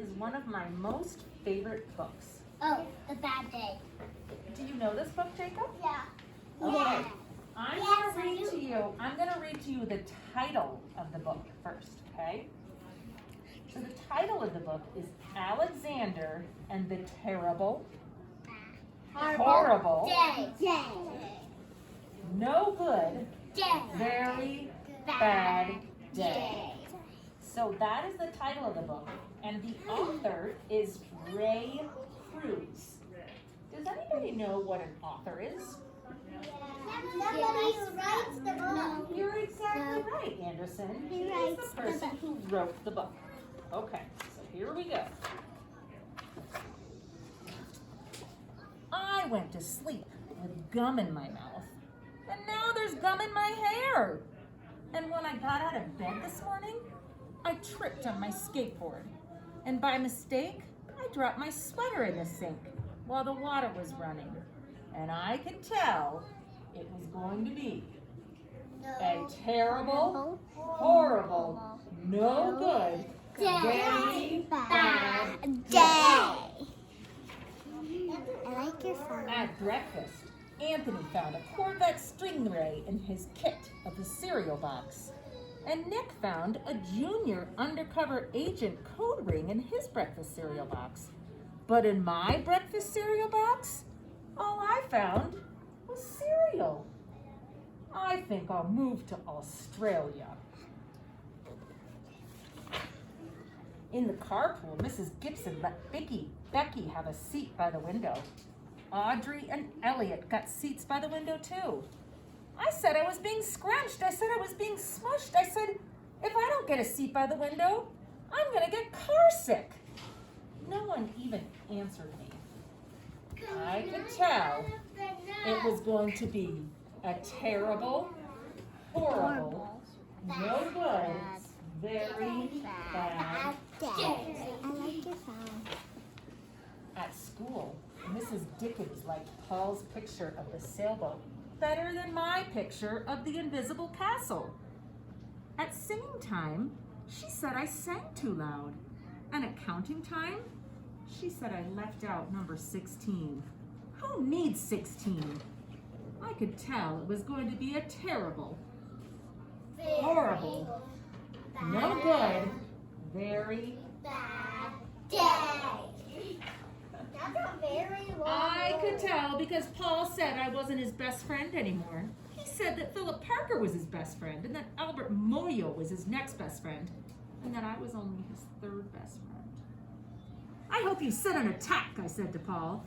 is one of my most favorite books. Oh, The Bad Day. Do you know this book, Jacob? Yeah. Okay. Yeah. I'm Yes, gonna I read do. to you. I'm gonna read to you the title of the book first, okay? So the title of the book is Alexander and the Terrible, Horrible, Day. No Good, Day. Very Bad Day. So that is the title of the book, and the author is Ray Cruz. Does anybody know what an author is? Somebody who writes the book. You're exactly right, Anderson. He He's writes the the person book. who wrote the book. Okay, so here we go. I went to sleep with gum in my mouth, and now there's gum in my hair. And when I got out of bed this morning, I tripped on my skateboard, and by mistake, I dropped my sweater in the sink while the water was running. And I could tell it was going to be a terrible, horrible, no good, very bad Day. I like your phone. At breakfast, Anthony found a Corvette Stingray in his kit of the cereal box. And Nick found a junior undercover agent code ring in his breakfast cereal box. But in my breakfast cereal box, all I found was cereal. I think I'll move to Australia. In the carpool, Mrs. Gibson let Becky have a seat by the window. Audrey and Elliot got seats by the window too. I said I was being scrunched. I said I was being smushed. I said, if I don't get a seat by the window, I'm gonna get car sick. No one even answered me. I could tell it was going to be a terrible, horrible, no good, very bad Day. I like your phone. At school. Mrs. Dickens liked Paul's picture of the sailboat better than my picture of the invisible castle. At singing time, she said I sang too loud. And at counting time, she said I left out number 16. Who needs 16? I could tell it was going to be a terrible, horrible, no good, very Bad Day. That's a very long I could word. tell because Paul said I wasn't his best friend anymore. He said that Philip Parker was his best friend and that Albert Moyo was his next best friend and that I was only his third best friend. I hope you sit on a tack, I said to Paul.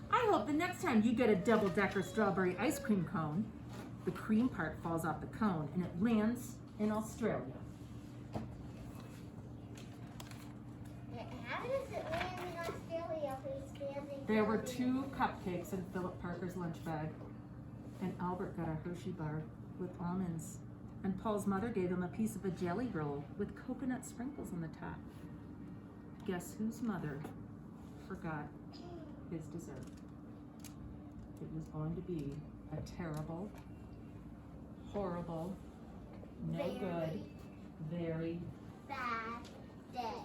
I hope the next time you get a double-decker strawberry ice cream cone, the cream part falls off the cone and it lands in Australia. How does it land in Australia if it's standing? There were 2 cupcakes in Philip Parker's lunch bag, and Albert got a Hershey bar with almonds, and Paul's mother gave him a piece of a jelly roll with coconut sprinkles on the top. Guess whose mother forgot his dessert? It was going to be a terrible, horrible, no good, very Bad Day.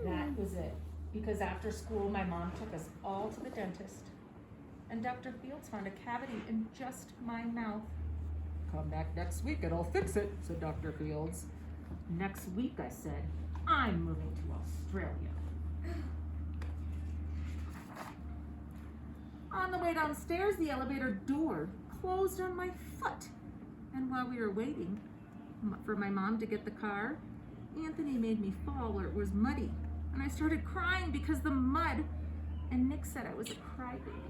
That was it. Because after school, my mom took us all to the dentist. And Dr. Fields found a cavity in just my mouth. Come back next week and I'll fix it, said Dr. Fields. Next week, I said, I'm moving to Australia. On the way downstairs, the elevator door closed on my foot. And while we were waiting for my mom to get the car, Anthony made me fall where it was muddy. And I started crying because the mud, and Nick said I was a crybaby.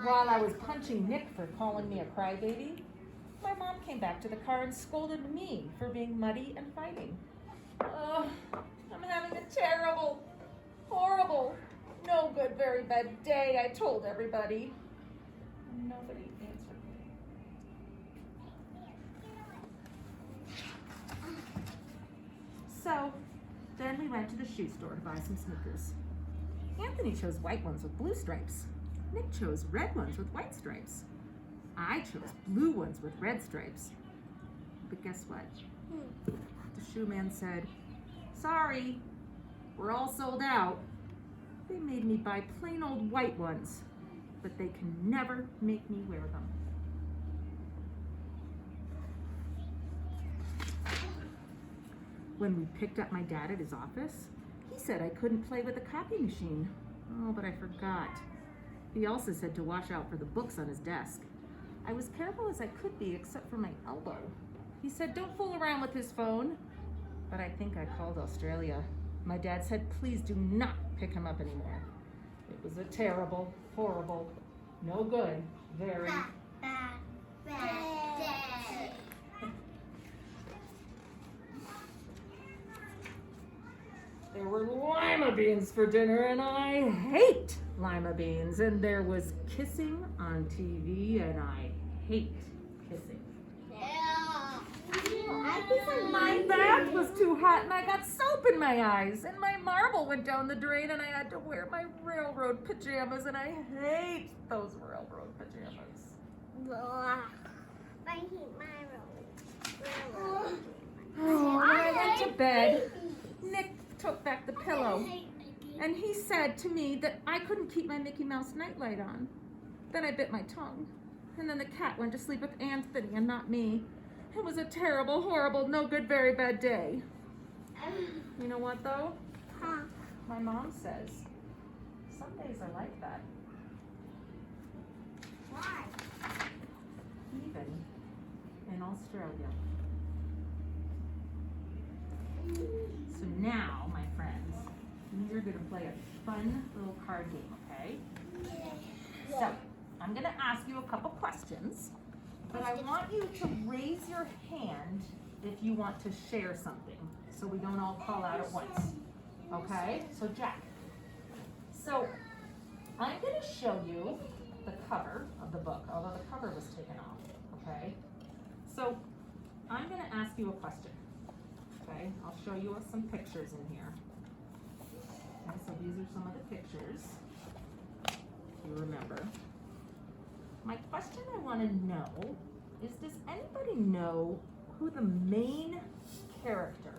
While I was punching Nick for calling me a crybaby, my mom came back to the car and scolded me for being muddy and fighting. Oh, I'm having a terrible, horrible, no good, very bad day, I told everybody. Nobody answered me. So, then we went to the shoe store to buy some sneakers. Anthony chose white ones with blue stripes. Nick chose red ones with white stripes. I chose blue ones with red stripes. But guess what? The shoe man said, sorry, we're all sold out. They made me buy plain old white ones, but they can never make me wear them. When we picked up my dad at his office, he said I couldn't play with the copy machine. Oh, but I forgot. He also said to watch out for the books on his desk. I was careful as I could be, except for my elbow. He said, don't fool around with his phone. But I think I called Australia. My dad said, please do not pick him up anymore. It was a terrible, horrible, no good, very Bad day. There were lima beans for dinner, and I hate lima beans. And there was kissing on TV, and I hate kissing. My bath was too hot, and I got soap in my eyes, and my marble went down the drain, and I had to wear my railroad pajamas, and I hate those railroad pajamas. I hate my road. Oh, when I went to bed, Nick took back the pillow, and he said to me that I couldn't keep my Mickey Mouse nightlight on. Then I bit my tongue, and then the cat went to sleep with Anthony and not me. It was a terrible, horrible, no good, very bad day. You know what though? My mom says, some days are like that. Why? Even in Australia. So now, my friends, we're gonna play a fun little card game, okay? So, I'm gonna ask you a couple questions, but I want you to raise your hand if you want to share something, so we don't all call out at once. Okay? So Jack. So I'm going to show you the cover of the book, although the cover was taken off. Okay? So I'm going to ask you a question. Okay? I'll show you some pictures in here. Okay, so these are some of the pictures, if you remember. My question I want to know is, does anybody know who the main character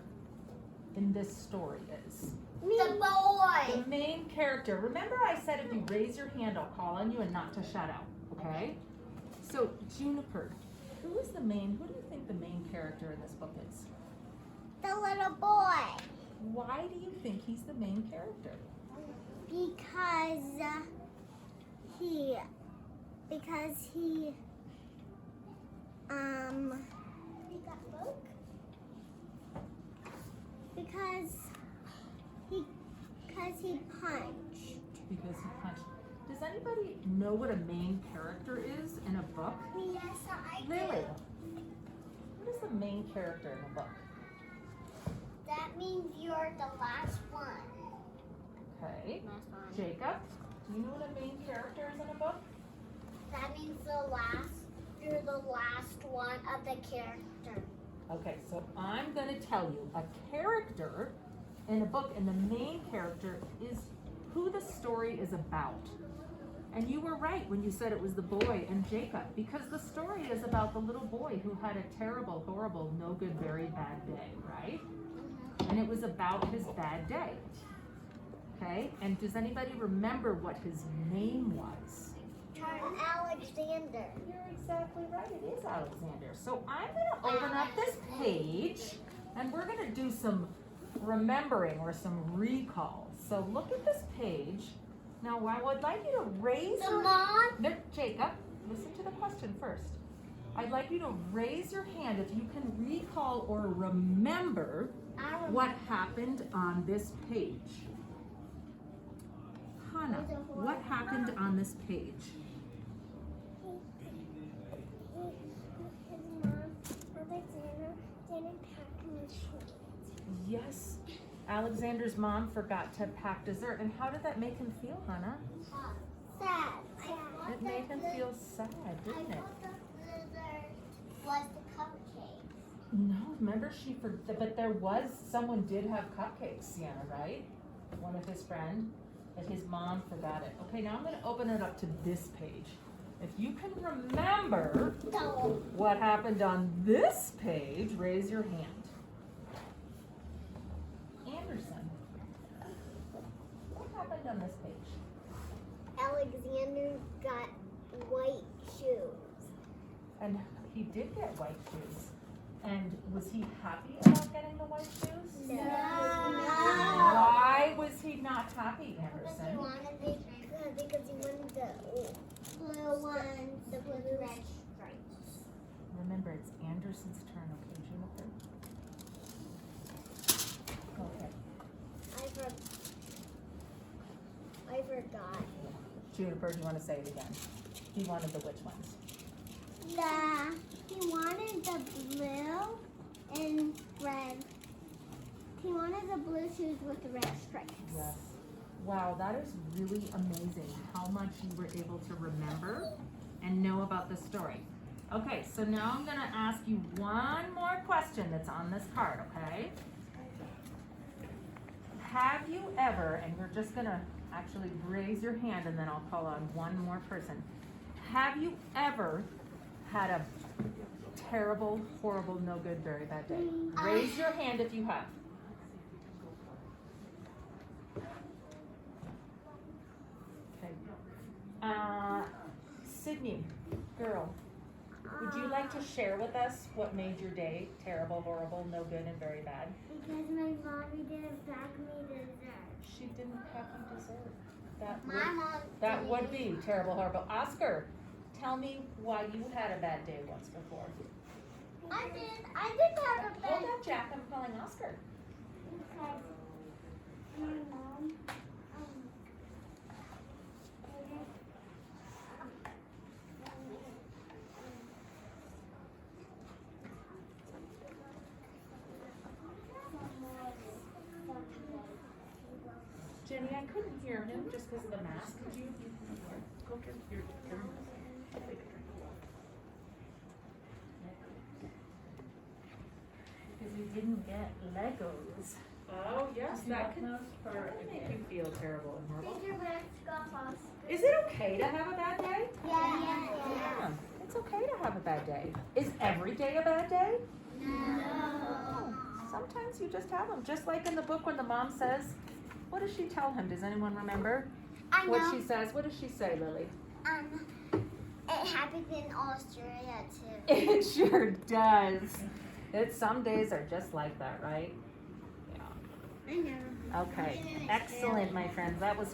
in this story is? The boy. The main character. Remember I said if you raise your hand, I'll call on you and not to shout out, okay? So, Juniper, who do you think the main character in this book is? The little boy. Why do you think he's the main character? Because he got broke. Because he punched. Because he punched. Does anybody know what a main character is in a book? Yes, I do. Lily, what is the main character in a book? That means you're the last one. Okay. Jacob, do you know what a main character is in a book? That means you're the last one of the character. Okay, so I'm going to tell you a character in a book, and the main character is who the story is about. And you were right when you said it was the boy and Jacob, because the story is about the little boy who had a terrible, horrible, no good, very bad day, right? And it was about his bad day. Okay, and does anybody remember what his name was? Alexander. You're exactly right, it is Alexander. So I'm going to open up this page, and we're going to do some remembering or some recall. So look at this page. Now I would like you to raise Mom. Jacob, listen to the question first. I'd like you to raise your hand if you can recall or remember what happened on this page. Hannah, what happened on this page? Yes, Alexander's mom forgot to pack dessert. And how did that make him feel, Hannah? Sad. It made him feel sad, didn't it? Was the cupcake. No, remember but someone did have cupcakes, Sienna, right? One of his friends, but his mom forgot it. Okay, now I'm going to open it up to this page. If you can remember No. what happened on this page, raise your hand. Anderson, what happened on this page? Alexander got white shoes. And he did get white shoes. And was he happy about getting the white shoes? No. Why was he not happy, Because he Anderson? wanted the blue ones, the blue red stripes. Remember, it's Anderson's turn, okay, Juniper? Okay. I forgot. Juniper, do you want to say it again? He wanted the which ones? He wanted the blue and red. He wanted the blue shoes with the red stripes. Yes. Wow, that is really amazing how much you were able to remember and know about the story. Okay, so now I'm gonna ask you one more question that's on this card, okay? Have you ever, and you're just gonna actually raise your hand and then I'll call on one more person. Have you ever had a terrible, horrible, no good, very bad day? Raise your hand if you have. Okay. Sydney, girl, would you like to share with us what made your day terrible, horrible, no good, and very bad? Because my mommy didn't pack me dessert. She didn't pack you dessert. Mom That would be terrible, horrible. Oscar, tell me why you had a bad day once before. I did have a Hold on, Jack, I'm calling Oscar. because my mom Jenny, I couldn't hear him just because of the mask. Could you go get your turn? Because we didn't get Legos. Oh, yes, that could make you feel terrible and horrible. Is it okay to have a bad day? Yeah, it's okay to have a bad day. Is every day a bad day? No. Sometimes you just have them. Just like in the book when the mom says, what does she tell him? Does anyone remember I what know. she says? What does she say, Lily? It happens in Australia too. It sure does. Some days are just like that, right? Yeah. I know. Okay. Excellent, my friends. That was